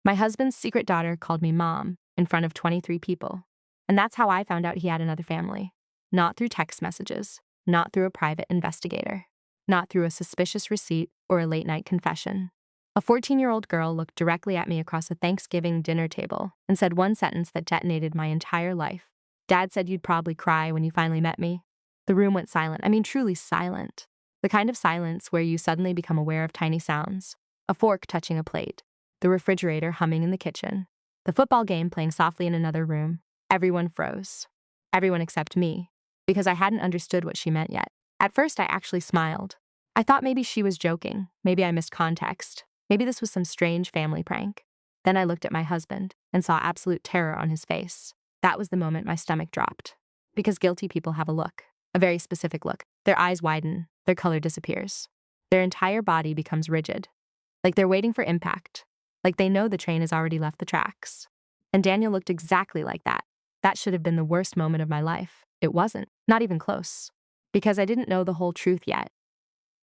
My husband's secret daughter called me mom in front of 23 people. And that's how I found out he had another family. Not through text messages, not through a private investigator, not through a suspicious receipt or a late-night confession. A 14-year-old girl looked directly at me across a Thanksgiving dinner table and said one sentence that detonated my entire life. Dad said you'd probably cry when you finally met me. The room went silent. I mean, truly silent. The kind of silence where you suddenly become aware of tiny sounds. A fork touching a plate. The refrigerator humming in the kitchen. The football game playing softly in another room. Everyone froze. Everyone except me. Because I hadn't understood what she meant yet. At first, I actually smiled. I thought maybe she was joking. Maybe I missed context. Maybe this was some strange family prank. Then I looked at my husband and saw absolute terror on his face. That was the moment my stomach dropped. Because guilty people have a look. A very specific look. Their eyes widen. Their color disappears. Their entire body becomes rigid. Like they're waiting for impact. Like they know the train has already left the tracks. And Daniel looked exactly like that. That should have been the worst moment of my life. It wasn't. Not even close. Because I didn't know the whole truth yet.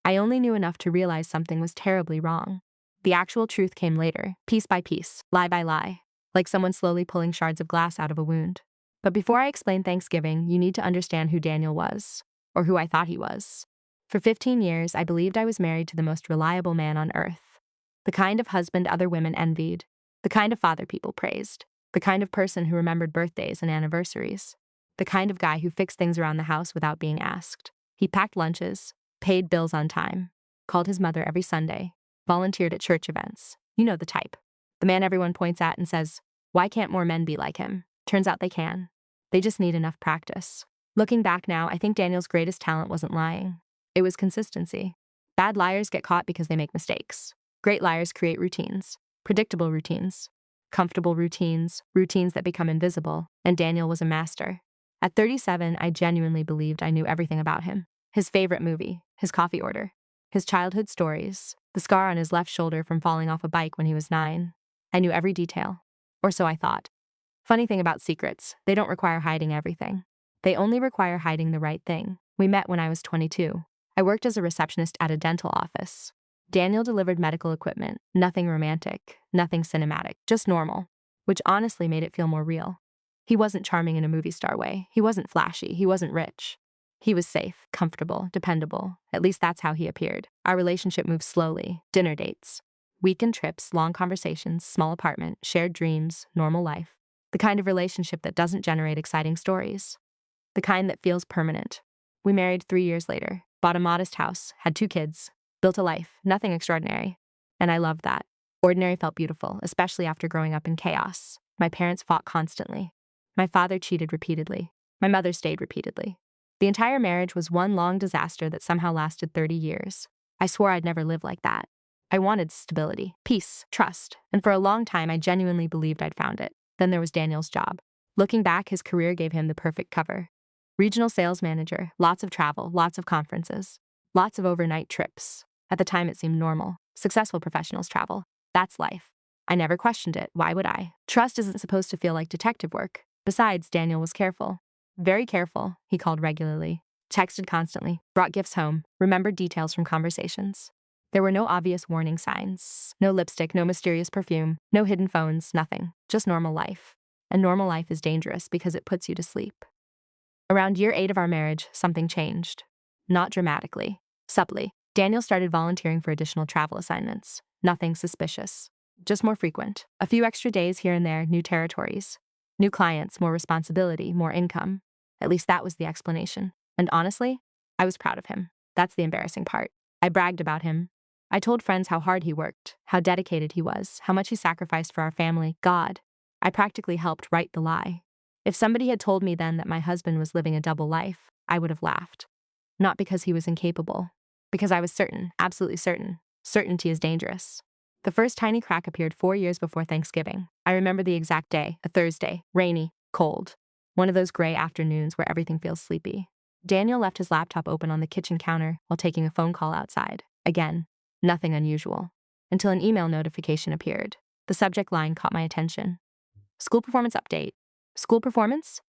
I only knew enough to realize something was terribly wrong. The actual truth came later, piece by piece, lie by lie, like someone slowly pulling shards of glass out of a wound. But before I explain Thanksgiving, you need to understand who Daniel was, or who I thought he was. For 15 years, I believed I was married to the most reliable man on earth. The kind of husband other women envied. The kind of father people praised. The kind of person who remembered birthdays and anniversaries. The kind of guy who fixed things around the house without being asked. He packed lunches, paid bills on time, called his mother every Sunday, volunteered at church events. You know the type. The man everyone points at and says, "Why can't more men be like him?" Turns out they can. They just need enough practice. Looking back now, I think Daniel's greatest talent wasn't lying. It was consistency. Bad liars get caught because they make mistakes. Great liars create routines. Predictable routines. Comfortable routines. Routines that become invisible. And Daniel was a master. At 37, I genuinely believed I knew everything about him. His favorite movie, his coffee order, his childhood stories, the scar on his left shoulder from falling off a bike when he was 9. I knew every detail. Or so I thought. Funny thing about secrets, they don't require hiding everything. They only require hiding the right thing. We met when I was 22. I worked as a receptionist at a dental office. Daniel delivered medical equipment, nothing romantic, nothing cinematic, just normal, which honestly made it feel more real. He wasn't charming in a movie star way. He wasn't flashy. He wasn't rich. He was safe, comfortable, dependable. At least that's how he appeared. Our relationship moved slowly. Dinner dates. Weekend trips, long conversations, small apartment, shared dreams, normal life. The kind of relationship that doesn't generate exciting stories. The kind that feels permanent. We married 3 years later, bought a modest house, had 2 kids, built a life, nothing extraordinary. And I loved that. Ordinary felt beautiful, especially after growing up in chaos. My parents fought constantly. My father cheated repeatedly. My mother stayed repeatedly. The entire marriage was one long disaster that somehow lasted 30 years. I swore I'd never live like that. I wanted stability, peace, trust, and for a long time I genuinely believed I'd found it. Then there was Daniel's job. Looking back, his career gave him the perfect cover. Regional sales manager, lots of travel, lots of conferences, lots of overnight trips. At the time it seemed normal. Successful professionals travel. That's life. I never questioned it. Why would I? Trust isn't supposed to feel like detective work. Besides, Daniel was careful. Very careful. He called regularly, texted constantly, brought gifts home, remembered details from conversations. There were no obvious warning signs, no lipstick, no mysterious perfume, no hidden phones, nothing. Just normal life. And normal life is dangerous because it puts you to sleep. Around year 8 of our marriage, something changed. Not dramatically, subtly. Daniel started volunteering for additional travel assignments. Nothing suspicious. Just more frequent. A few extra days here and there, new territories. New clients, more responsibility, more income. At least that was the explanation. And honestly, I was proud of him. That's the embarrassing part. I bragged about him. I told friends how hard he worked, how dedicated he was, how much he sacrificed for our family. God, I practically helped write the lie. If somebody had told me then that my husband was living a double life, I would have laughed. Not because he was incapable. Because I was certain, absolutely certain. Certainty is dangerous. The first tiny crack appeared 4 years before Thanksgiving. I remember the exact day, a Thursday, rainy, cold. One of those gray afternoons where everything feels sleepy. Daniel left his laptop open on the kitchen counter while taking a phone call outside. Again, nothing unusual. Until an email notification appeared. The subject line caught my attention. School performance update. School performance?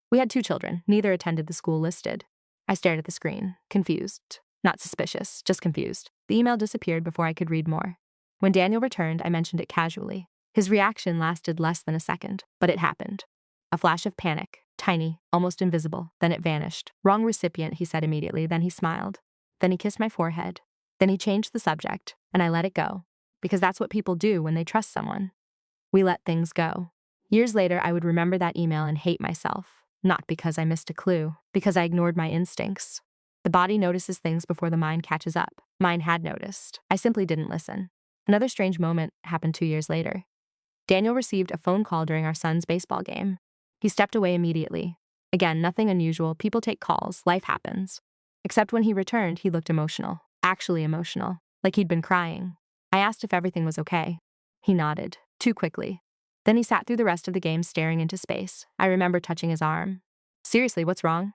We had 2 children. Neither attended the school listed. I stared at the screen, confused. Not suspicious, just confused. The email disappeared before I could read more. When Daniel returned, I mentioned it casually. His reaction lasted less than a second, but it happened. A flash of panic, tiny, almost invisible, then it vanished. Wrong recipient, he said immediately, then he smiled. Then he kissed my forehead. Then he changed the subject, and I let it go. Because that's what people do when they trust someone. We let things go. Years later, I would remember that email and hate myself. Not because I missed a clue, because I ignored my instincts. The body notices things before the mind catches up. Mine had noticed. I simply didn't listen. Another strange moment happened 2 years later. Daniel received a phone call during our son's baseball game. He stepped away immediately. Again, nothing unusual. People take calls. Life happens. Except when he returned, he looked emotional. Actually emotional. Like he'd been crying. I asked if everything was okay. He nodded. Too quickly. Then he sat through the rest of the game staring into space. I remember touching his arm. Seriously, what's wrong?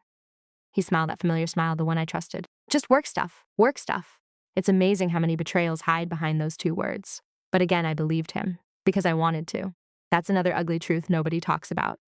He smiled that familiar smile, the one I trusted. Just work stuff. Work stuff. It's amazing how many betrayals hide behind those 2 words. But again, I believed him. Because I wanted to. That's another ugly truth nobody talks about.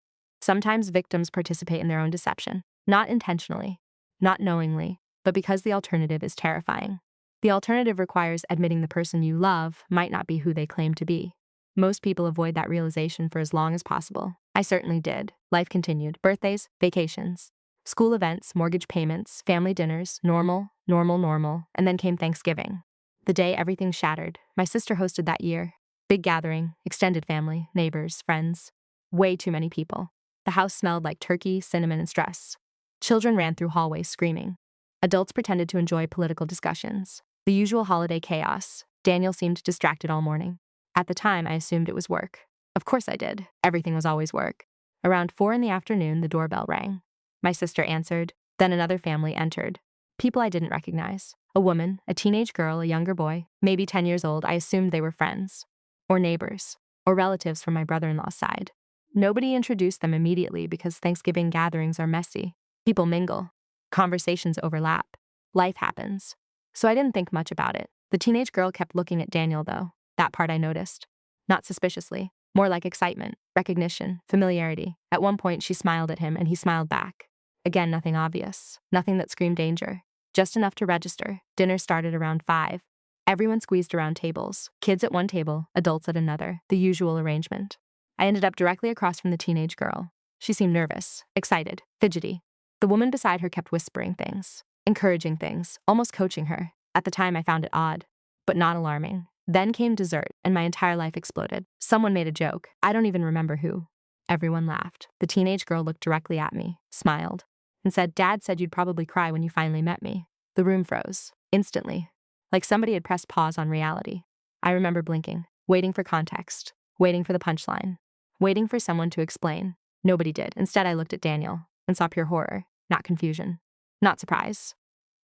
Sometimes victims participate in their own deception. Not intentionally. Not knowingly. But because the alternative is terrifying. The alternative requires admitting the person you love might not be who they claim to be. Most people avoid that realization for as long as possible. I certainly did. Life continued. Birthdays, vacations, school events, mortgage payments, family dinners, normal, and then came Thanksgiving. The day everything shattered. My sister hosted that year. Big gathering, extended family, neighbors, friends. Way too many people. The house smelled like turkey, cinnamon, and stress. Children ran through hallways screaming. Adults pretended to enjoy political discussions. The usual holiday chaos. Daniel seemed distracted all morning. At the time, I assumed it was work. Of course I did. Everything was always work. Around 4 in the afternoon, the doorbell rang. My sister answered. Then another family entered. People I didn't recognize. A woman, a teenage girl, a younger boy, maybe 10 years old. I assumed they were friends. Or neighbors. Or relatives from my brother-in-law's side. Nobody introduced them immediately because Thanksgiving gatherings are messy. People mingle. Conversations overlap. Life happens. So I didn't think much about it. The teenage girl kept looking at Daniel, though. That part I noticed. Not suspiciously. More like excitement, recognition, familiarity. At one point, she smiled at him and he smiled back. Again, nothing obvious. Nothing that screamed danger. Just enough to register. Dinner started around 5. Everyone squeezed around tables. Kids at one table, adults at another. The usual arrangement. I ended up directly across from the teenage girl. She seemed nervous, excited, fidgety. The woman beside her kept whispering things, encouraging things, almost coaching her. At the time, I found it odd, but not alarming. Then came dessert, and my entire life exploded. Someone made a joke. I don't even remember who. Everyone laughed. The teenage girl looked directly at me, smiled, and said, "Dad said you'd probably cry when you finally met me." The room froze. Instantly. Like somebody had pressed pause on reality. I remember blinking, waiting for context, waiting for the punchline, waiting for someone to explain. Nobody did. Instead, I looked at Daniel and saw pure horror, not confusion, not surprise.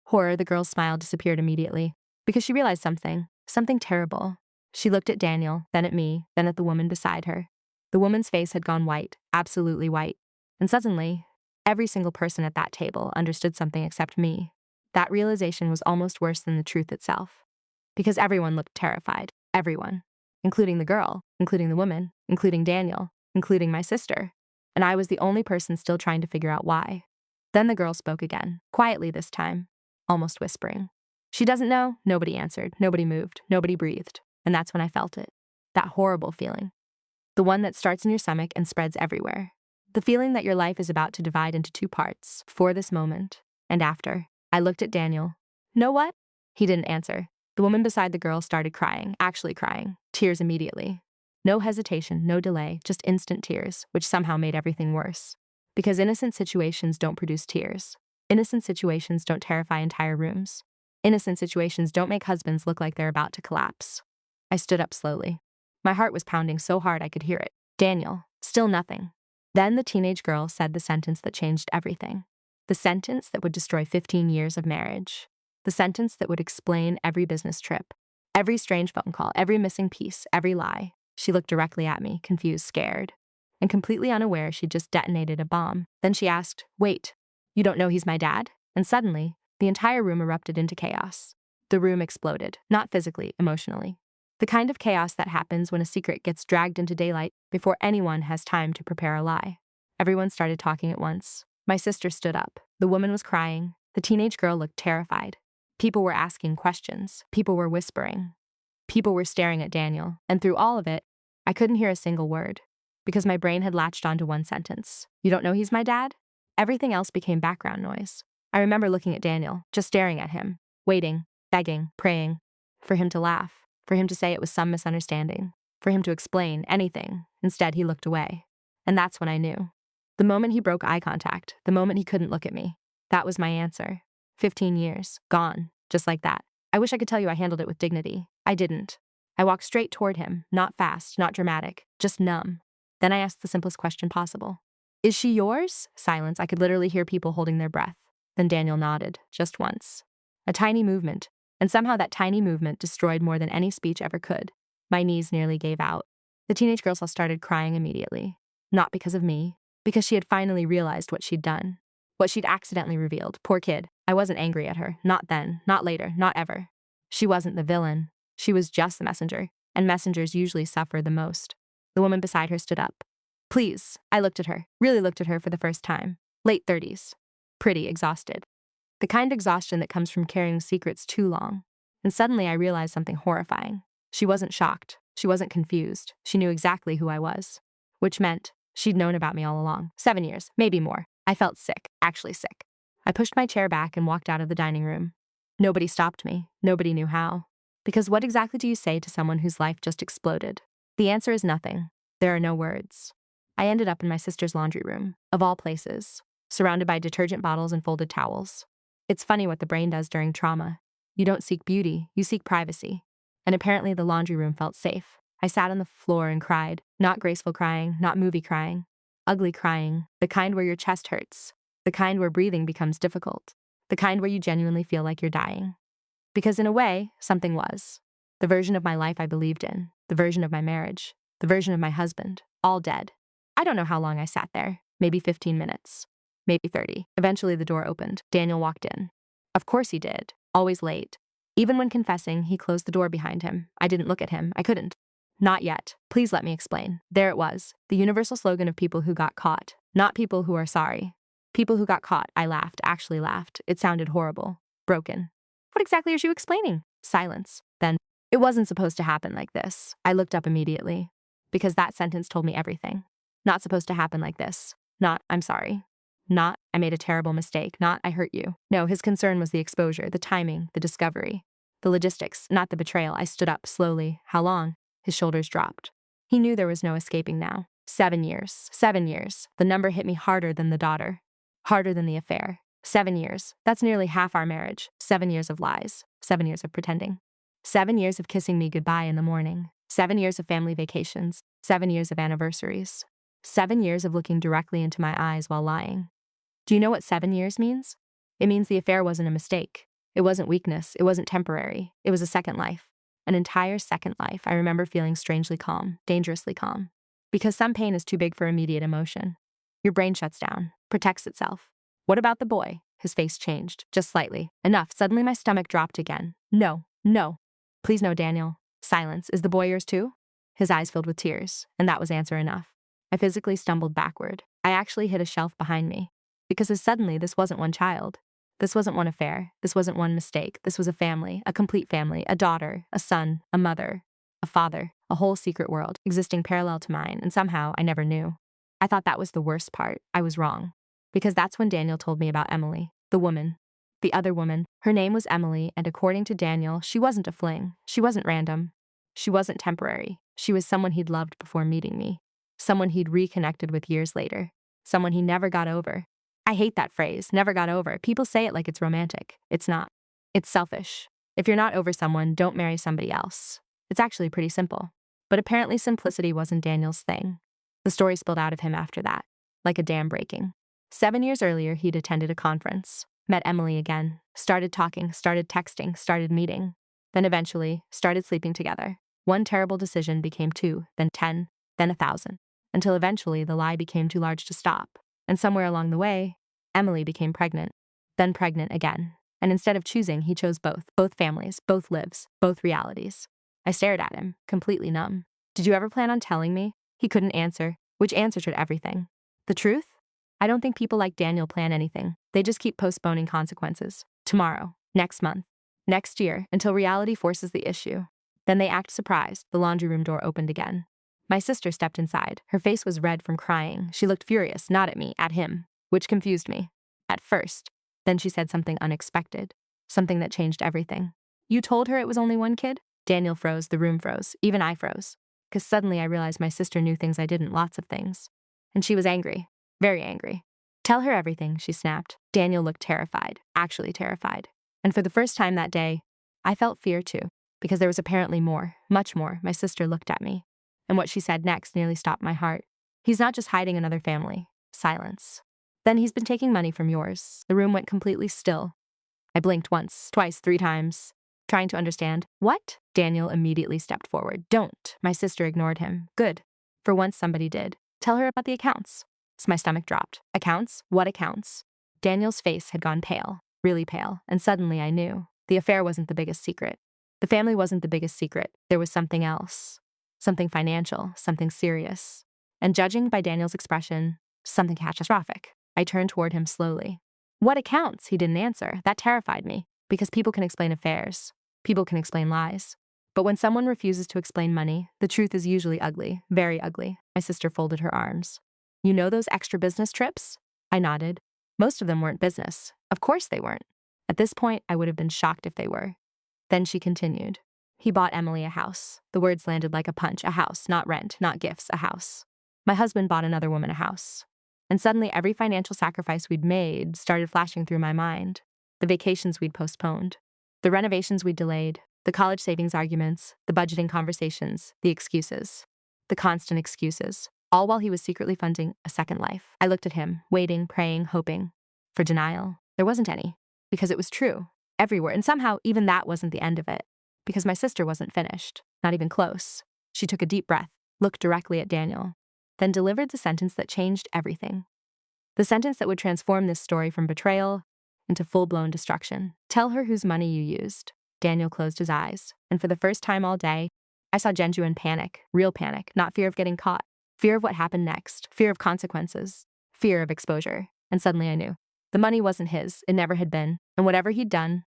Horror, the girl's smile disappeared immediately because she realized something terrible. She looked at Daniel, then at me, then at the woman beside her. The woman's face had gone white, absolutely white. And suddenly, every single person at that table understood something except me. That realization was almost worse than the truth itself. Because everyone looked terrified. Everyone. Including the girl, including the woman, including Daniel, including my sister. And I was the only person still trying to figure out why. Then the girl spoke again, quietly this time, almost whispering. "She doesn't know." Nobody answered, nobody moved, nobody breathed. And that's when I felt it. That horrible feeling. The one that starts in your stomach and spreads everywhere. The feeling that your life is about to divide into 2 parts, for this moment and after. I looked at Daniel. "Know what?" He didn't answer. The woman beside the girl started crying, actually crying, tears immediately. No hesitation, no delay, just instant tears, which somehow made everything worse. Because innocent situations don't produce tears. Innocent situations don't terrify entire rooms. Innocent situations don't make husbands look like they're about to collapse. I stood up slowly. My heart was pounding so hard I could hear it. "Daniel." Still nothing. Then the teenage girl said the sentence that changed everything. The sentence that would destroy 15 years of marriage. The sentence that would explain every business trip, every strange phone call, every missing piece, every lie. She looked directly at me, confused, scared. And completely unaware she'd just detonated a bomb. Then she asked, "Wait, you don't know he's my dad?" And suddenly, the entire room erupted into chaos. The room exploded, not physically, emotionally. The kind of chaos that happens when a secret gets dragged into daylight before anyone has time to prepare a lie. Everyone started talking at once. My sister stood up. The woman was crying. The teenage girl looked terrified. People were asking questions. People were whispering. People were staring at Daniel. And through all of it, I couldn't hear a single word because my brain had latched onto one sentence. You don't know he's my dad? Everything else became background noise. I remember looking at Daniel, just staring at him, waiting, begging, praying for him to laugh, for him to say it was some misunderstanding, for him to explain anything. Instead, he looked away. And that's when I knew. The moment he broke eye contact, the moment he couldn't look at me, that was my answer. 15 years, gone, just like that. I wish I could tell you I handled it with dignity. I didn't. I walked straight toward him, not fast, not dramatic, just numb. Then I asked the simplest question possible. Is she yours? Silence. I could literally hear people holding their breath. Then Daniel nodded, just once. A tiny movement, and somehow that tiny movement destroyed more than any speech ever could. My knees nearly gave out. The teenage girl started crying immediately. Not because of me, because she had finally realized what she'd done. What she'd accidentally revealed. Poor kid. I wasn't angry at her. Not then, not later, not ever. She wasn't the villain. She was just the messenger, and messengers usually suffer the most. The woman beside her stood up. Please. I looked at her, really looked at her for the first time. Late 30s. Pretty exhausted. The kind of exhaustion that comes from carrying secrets too long. And suddenly I realized something horrifying. She wasn't shocked. She wasn't confused. She knew exactly who I was. Which meant she'd known about me all along. 7 years, maybe more. I felt sick, actually sick. I pushed my chair back and walked out of the dining room. Nobody stopped me. Nobody knew how. Because what exactly do you say to someone whose life just exploded? The answer is nothing. There are no words. I ended up in my sister's laundry room, of all places, surrounded by detergent bottles and folded towels. It's funny what the brain does during trauma. You don't seek beauty, you seek privacy. And apparently the laundry room felt safe. I sat on the floor and cried. Not graceful crying, not movie crying. Ugly crying, the kind where your chest hurts, the kind where breathing becomes difficult, the kind where you genuinely feel like you're dying. Because in a way, something was. The version of my life I believed in, the version of my marriage, the version of my husband, all dead. I don't know how long I sat there, maybe 15 minutes, maybe 30. Eventually the door opened. Daniel walked in. Of course he did, always late. Even when confessing, he closed the door behind him. I didn't look at him, I couldn't. Not yet. Please let me explain. There it was, the universal slogan of people who got caught, not people who are sorry. People who got caught. I laughed, actually laughed. It sounded horrible. Broken. What exactly are you explaining? Silence. Then, it wasn't supposed to happen like this. I looked up immediately. Because that sentence told me everything. Not supposed to happen like this. Not, I'm sorry. Not, I made a terrible mistake. Not, I hurt you. No, his concern was the exposure, the timing, the discovery. The logistics, not the betrayal. I stood up slowly. How long? His shoulders dropped. He knew there was no escaping now. 7 years. 7 years. The number hit me harder than the daughter. Harder than the affair. 7 years. That's nearly half our marriage. 7 years of lies. 7 years of pretending. 7 years of kissing me goodbye in the morning. 7 years of family vacations. 7 years of anniversaries. 7 years of looking directly into my eyes while lying. Do you know what 7 years means? It means the affair wasn't a mistake. It wasn't weakness. It wasn't temporary. It was a second life. An entire second life. I remember feeling strangely calm, dangerously calm. Because some pain is too big for immediate emotion. Your brain shuts down, protects itself. What about the boy? His face changed, just slightly. Enough. Suddenly my stomach dropped again. No, no. Please no, Daniel. Silence. Is the boy yours too? His eyes filled with tears, and that was answer enough. I physically stumbled backward. I actually hit a shelf behind me. Because suddenly this wasn't one child. This wasn't one affair. This wasn't one mistake. This was a family, a complete family, a daughter, a son, a mother, a father, a whole secret world existing parallel to mine, and somehow I never knew. I thought that was the worst part. I was wrong. Because that's when Daniel told me about Emily, the woman. The other woman. Her name was Emily, and according to Daniel, she wasn't a fling. She wasn't random. She wasn't temporary. She was someone he'd loved before meeting me. Someone he'd reconnected with years later. Someone he never got over. I hate that phrase, never got over. People say it like it's romantic. It's not. It's selfish. If you're not over someone, don't marry somebody else. It's actually pretty simple. But apparently simplicity wasn't Daniel's thing. The story spilled out of him after that, like a dam breaking. 7 years earlier, he'd attended a conference, met Emily again, started talking, started texting, started meeting, then eventually started sleeping together. One terrible decision became 2, then 10, then 1,000, until eventually the lie became too large to stop. And somewhere along the way, Emily became pregnant, then pregnant again. And instead of choosing, he chose both families, both lives, both realities. I stared at him, completely numb. Did you ever plan on telling me? He couldn't answer, which answered everything. The truth? I don't think people like Daniel plan anything. They just keep postponing consequences. Tomorrow, next month, next year, until reality forces the issue. Then they act surprised. The laundry room door opened again. My sister stepped inside. Her face was red from crying. She looked furious, not at me, at him, which confused me. At first. Then she said something unexpected. Something that changed everything. You told her it was only one kid? Daniel froze, the room froze, even I froze. Because suddenly I realized my sister knew things I didn't, lots of things. And she was angry. Very angry. Tell her everything, she snapped. Daniel looked terrified, actually terrified. And for the first time that day, I felt fear too, because there was apparently more, much more. My sister looked at me. And what she said next nearly stopped my heart. He's not just hiding another family. Silence. Then he's been taking money from yours. The room went completely still. I blinked once, twice, 3 times, trying to understand. What? Daniel immediately stepped forward. Don't. My sister ignored him. Good. For once somebody did. Tell her about the accounts. So my stomach dropped. Accounts? What accounts? Daniel's face had gone pale, really pale, and suddenly I knew. The affair wasn't the biggest secret. The family wasn't the biggest secret. There was something else. Something financial, something serious. And judging by Daniel's expression, something catastrophic. I turned toward him slowly. What accounts? He didn't answer. That terrified me, because people can explain affairs. People can explain lies. But when someone refuses to explain money, the truth is usually ugly, very ugly. My sister folded her arms. You know those extra business trips? I nodded. Most of them weren't business. Of course they weren't. At this point, I would have been shocked if they were. Then she continued. He bought Emily a house. The words landed like a punch. A house, not rent, not gifts, a house. My husband bought another woman a house. And suddenly every financial sacrifice we'd made started flashing through my mind. The vacations we'd postponed. The renovations we'd delayed. The college savings arguments. The budgeting conversations. The excuses. The constant excuses. All while he was secretly funding a second life. I looked at him, waiting, praying, hoping. For denial. There wasn't any. Because it was true. Everywhere. And somehow even that wasn't the end of it. Because my sister wasn't finished. Not even close. She took a deep breath, looked directly at Daniel, then delivered the sentence that changed everything. The sentence that would transform this story from betrayal into full-blown destruction. Tell her whose money you used. Daniel closed his eyes, and for the first time all day, I saw genuine panic, real panic, not fear of getting caught, fear of what happened next, fear of consequences, fear of exposure. And suddenly I knew. The money wasn't his, it never had been, and whatever he'd done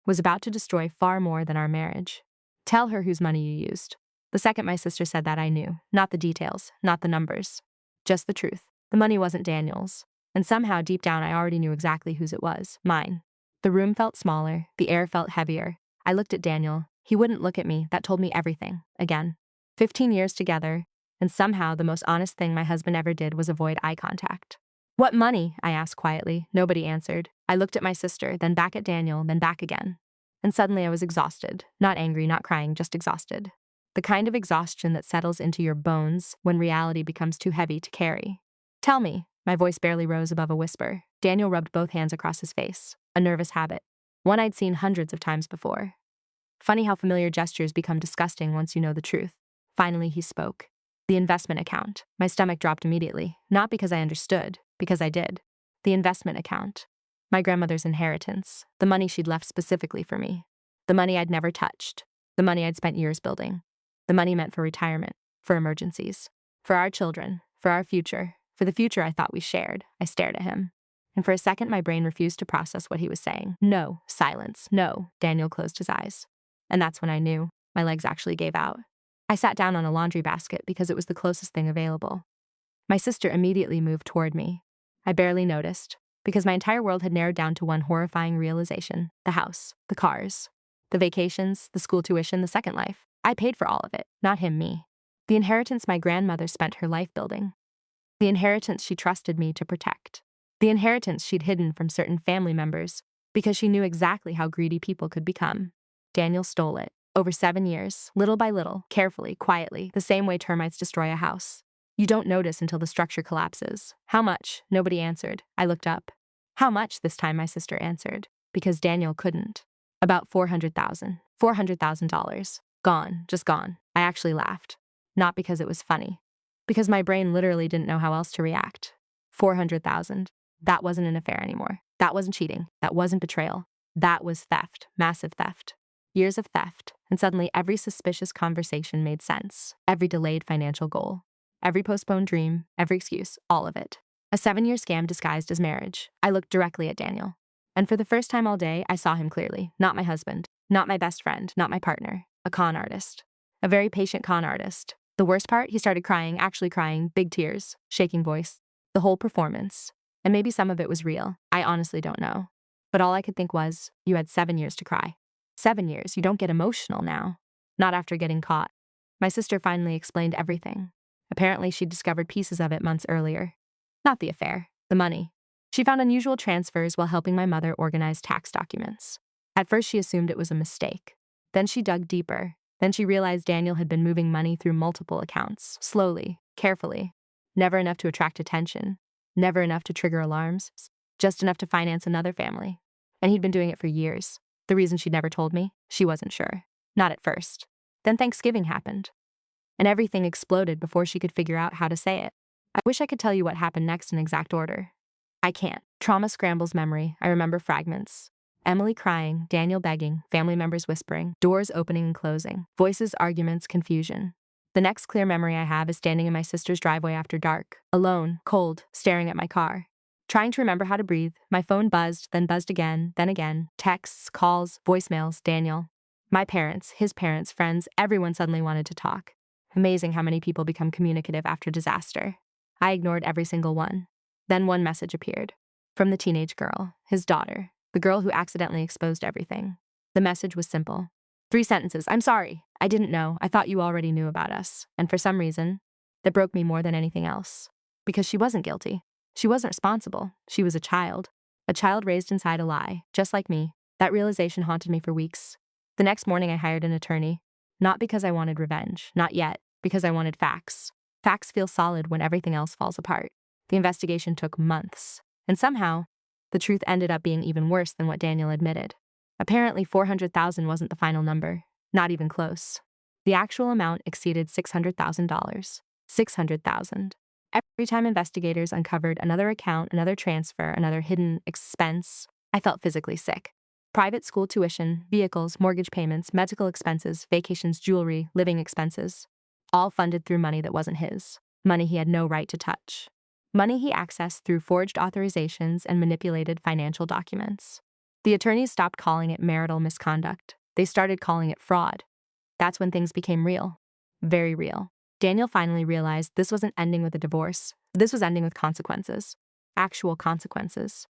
was about to destroy far more than our marriage. Tell her whose money you used. The second my sister said that, I knew. Not the details, not the numbers. Just the truth. The money wasn't Daniel's. And somehow, deep down, I already knew exactly whose it was. Mine. The room felt smaller. The air felt heavier. I looked at Daniel. He wouldn't look at me. That told me everything. Again. 15 years together, and somehow the most honest thing my husband ever did was avoid eye contact. What money? I asked quietly. Nobody answered. I looked at my sister, then back at Daniel, then back again. And suddenly I was exhausted. Not angry, not crying, just exhausted. The kind of exhaustion that settles into your bones when reality becomes too heavy to carry. Tell me. My voice barely rose above a whisper. Daniel rubbed both hands across his face. A nervous habit. One I'd seen hundreds of times before. Funny how familiar gestures become disgusting once you know the truth. Finally, he spoke. The investment account. My stomach dropped immediately. Not because I understood, because I did. The investment account. My grandmother's inheritance. The money she'd left specifically for me. The money I'd never touched. The money I'd spent years building. The money meant for retirement, for emergencies, for our children, for our future, for the future I thought we shared. I stared at him. And for a second, my brain refused to process what he was saying. No, silence, no. Daniel closed his eyes. And that's when I knew. My legs actually gave out. I sat down on a laundry basket because it was the closest thing available. My sister immediately moved toward me. I barely noticed, because my entire world had narrowed down to one horrifying realization. The house, the cars, the vacations, the school tuition, the second life. I paid for all of it, not him, me. The inheritance my grandmother spent her life building. The inheritance she trusted me to protect. The inheritance she'd hidden from certain family members because she knew exactly how greedy people could become. Daniel stole it. Over 7 years, little by little, carefully, quietly, the same way termites destroy a house. You don't notice until the structure collapses. How much? Nobody answered. I looked up. How much? This time my sister answered. Because Daniel couldn't. About $400,000. $400,000. Gone. Just gone. I actually laughed. Not because it was funny. Because my brain literally didn't know how else to react. 400,000. That wasn't an affair anymore. That wasn't cheating. That wasn't betrayal. That was theft. Massive theft. Years of theft. And suddenly every suspicious conversation made sense. Every delayed financial goal. Every postponed dream. Every excuse. All of it. A 7-year scam disguised as marriage. I looked directly at Daniel. And for the first time all day, I saw him clearly. Not my husband. Not my best friend. Not my partner. A con artist. A very patient con artist. The worst part, he started crying, actually crying, big tears, shaking voice. The whole performance. And maybe some of it was real. I honestly don't know. But all I could think was, you had 7 years to cry. 7 years, you don't get emotional now. Not after getting caught. My sister finally explained everything. Apparently, she'd discovered pieces of it months earlier. Not the affair, the money. She found unusual transfers while helping my mother organize tax documents. At first, she assumed it was a mistake. Then she dug deeper. Then she realized Daniel had been moving money through multiple accounts, slowly, carefully. Never enough to attract attention. Never enough to trigger alarms. Just enough to finance another family. And he'd been doing it for years. The reason she'd never told me, she wasn't sure. Not at first. Then Thanksgiving happened. And everything exploded before she could figure out how to say it. I wish I could tell you what happened next in exact order. I can't. Trauma scrambles memory. I remember fragments. Emily crying, Daniel begging, family members whispering, doors opening and closing, voices, arguments, confusion. The next clear memory I have is standing in my sister's driveway after dark, alone, cold, staring at my car. Trying to remember how to breathe, my phone buzzed, then buzzed again, then again. Texts, calls, voicemails, Daniel. My parents, his parents, friends, everyone suddenly wanted to talk. Amazing how many people become communicative after disaster. I ignored every single one. Then one message appeared. From the teenage girl, his daughter, the girl who accidentally exposed everything. The message was simple. 3 sentences. I'm sorry. I didn't know. I thought you already knew about us. And for some reason, that broke me more than anything else. Because she wasn't guilty. She wasn't responsible. She was a child. A child raised inside a lie, just like me. That realization haunted me for weeks. The next morning I hired an attorney. Not because I wanted revenge. Not yet. Because I wanted facts. Facts feel solid when everything else falls apart. The investigation took months. And somehow, the truth ended up being even worse than what Daniel admitted. Apparently, $400,000 wasn't the final number. Not even close. The actual amount exceeded $600,000. $600,000. Every time investigators uncovered another account, another transfer, another hidden expense, I felt physically sick. Private school tuition, vehicles, mortgage payments, medical expenses, vacations, jewelry, living expenses. All funded through money that wasn't his. Money he had no right to touch. Money he accessed through forged authorizations and manipulated financial documents. The attorneys stopped calling it marital misconduct. They started calling it fraud. That's when things became real. Very real. Daniel finally realized this wasn't ending with a divorce. This was ending with consequences. Actual consequences.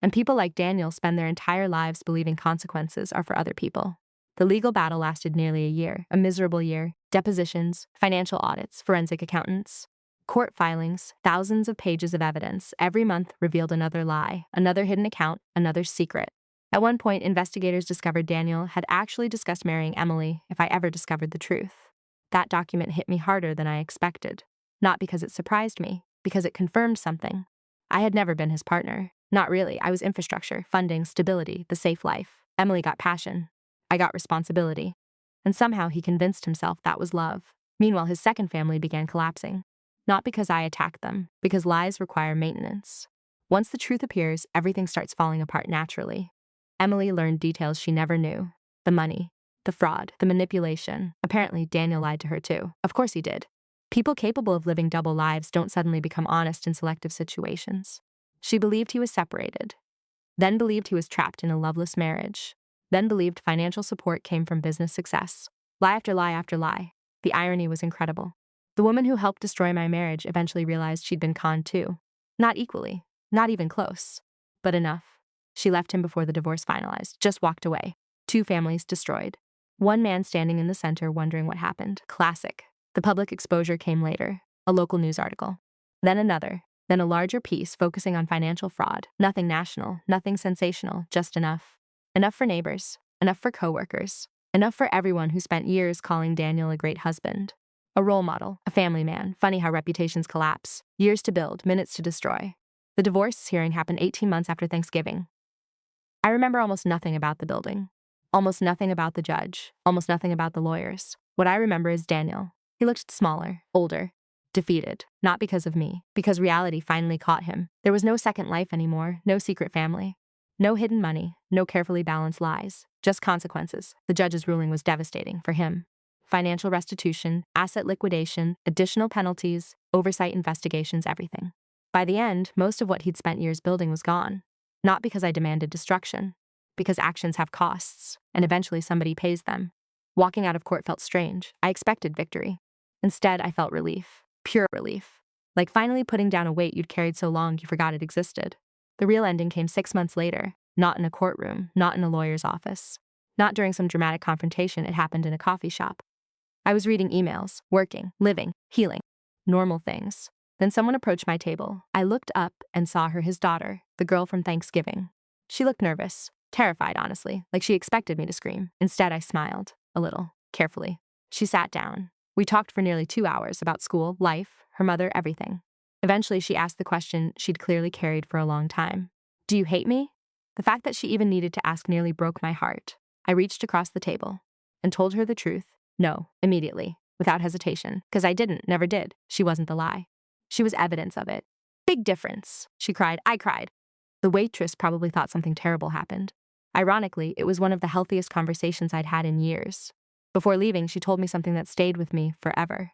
And people like Daniel spend their entire lives believing consequences are for other people. The legal battle lasted nearly a year, a miserable year. Depositions, financial audits, forensic accountants. Court filings, thousands of pages of evidence, every month revealed another lie, another hidden account, another secret. At one point, investigators discovered Daniel had actually discussed marrying Emily if I ever discovered the truth. That document hit me harder than I expected. Not because it surprised me, because it confirmed something. I had never been his partner. Not really. I was infrastructure, funding, stability, the safe life. Emily got passion. I got responsibility. And somehow he convinced himself that was love. Meanwhile, his second family began collapsing. Not because I attacked them, because lies require maintenance. Once the truth appears, everything starts falling apart naturally. Emily learned details she never knew. The money, the fraud, the manipulation. Apparently, Daniel lied to her too. Of course he did. People capable of living double lives don't suddenly become honest in selective situations. She believed he was separated. Then believed he was trapped in a loveless marriage. Then believed financial support came from business success. Lie after lie after lie. The irony was incredible. The woman who helped destroy my marriage eventually realized she'd been conned too. Not equally. Not even close. But enough. She left him before the divorce finalized, just walked away. 2 families destroyed. One man standing in the center wondering what happened. Classic. The public exposure came later. A local news article. Then another. Then a larger piece focusing on financial fraud. Nothing national, nothing sensational, just enough. Enough for neighbors. Enough for coworkers. Enough for everyone who spent years calling Daniel a great husband. A role model, a family man. Funny how reputations collapse. Years to build, minutes to destroy. The divorce hearing happened 18 months after Thanksgiving. I remember almost nothing about the building. Almost nothing about the judge. Almost nothing about the lawyers. What I remember is Daniel. He looked smaller, older, defeated. Not because of me, because reality finally caught him. There was no second life anymore, no secret family. No hidden money, no carefully balanced lies. Just consequences. The judge's ruling was devastating for him. Financial restitution, asset liquidation, additional penalties, oversight investigations, everything. By the end, most of what he'd spent years building was gone. Not because I demanded destruction, because actions have costs, and eventually somebody pays them. Walking out of court felt strange. I expected victory. Instead, I felt relief. Pure relief. Like finally putting down a weight you'd carried so long you forgot it existed. The real ending came 6 months later, not in a courtroom, not in a lawyer's office. Not during some dramatic confrontation, it happened in a coffee shop. I was reading emails, working, living, healing. Normal things. Then someone approached my table. I looked up and saw her his daughter, the girl from Thanksgiving. She looked nervous, terrified honestly, like she expected me to scream. Instead, I smiled, a little, carefully. She sat down. We talked for nearly 2 hours about school, life, her mother, everything. Eventually, she asked the question she'd clearly carried for a long time. Do you hate me? The fact that she even needed to ask nearly broke my heart. I reached across the table and told her the truth. No, immediately, without hesitation, because I didn't, never did. She wasn't the lie. She was evidence of it. Big difference, she cried. I cried. The waitress probably thought something terrible happened. Ironically, it was one of the healthiest conversations I'd had in years. Before leaving, she told me something that stayed with me forever.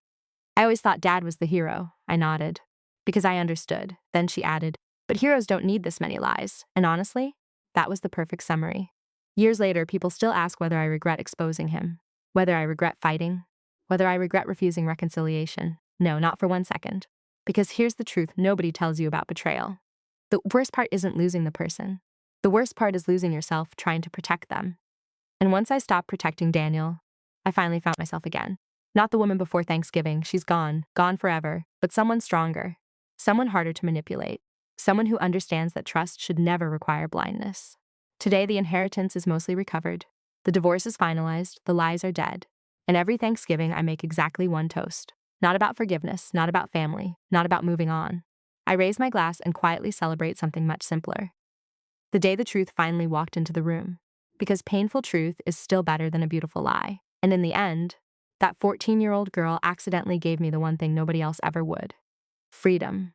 I always thought Dad was the hero. I nodded. Because I understood. Then she added, but heroes don't need this many lies. And honestly, that was the perfect summary. Years later, people still ask whether I regret exposing him. Whether I regret fighting. Whether I regret refusing reconciliation. No, not for 1 second. Because here's the truth nobody tells you about betrayal. The worst part isn't losing the person. The worst part is losing yourself trying to protect them. And once I stopped protecting Daniel, I finally found myself again. Not the woman before Thanksgiving, she's gone forever, but someone stronger. Someone harder to manipulate. Someone who understands that trust should never require blindness. Today, the inheritance is mostly recovered. The divorce is finalized, the lies are dead. And every Thanksgiving, I make exactly one toast. Not about forgiveness, not about family, not about moving on. I raise my glass and quietly celebrate something much simpler. The day the truth finally walked into the room. Because painful truth is still better than a beautiful lie. And in the end, that 14-year-old girl accidentally gave me the one thing nobody else ever would. Freedom.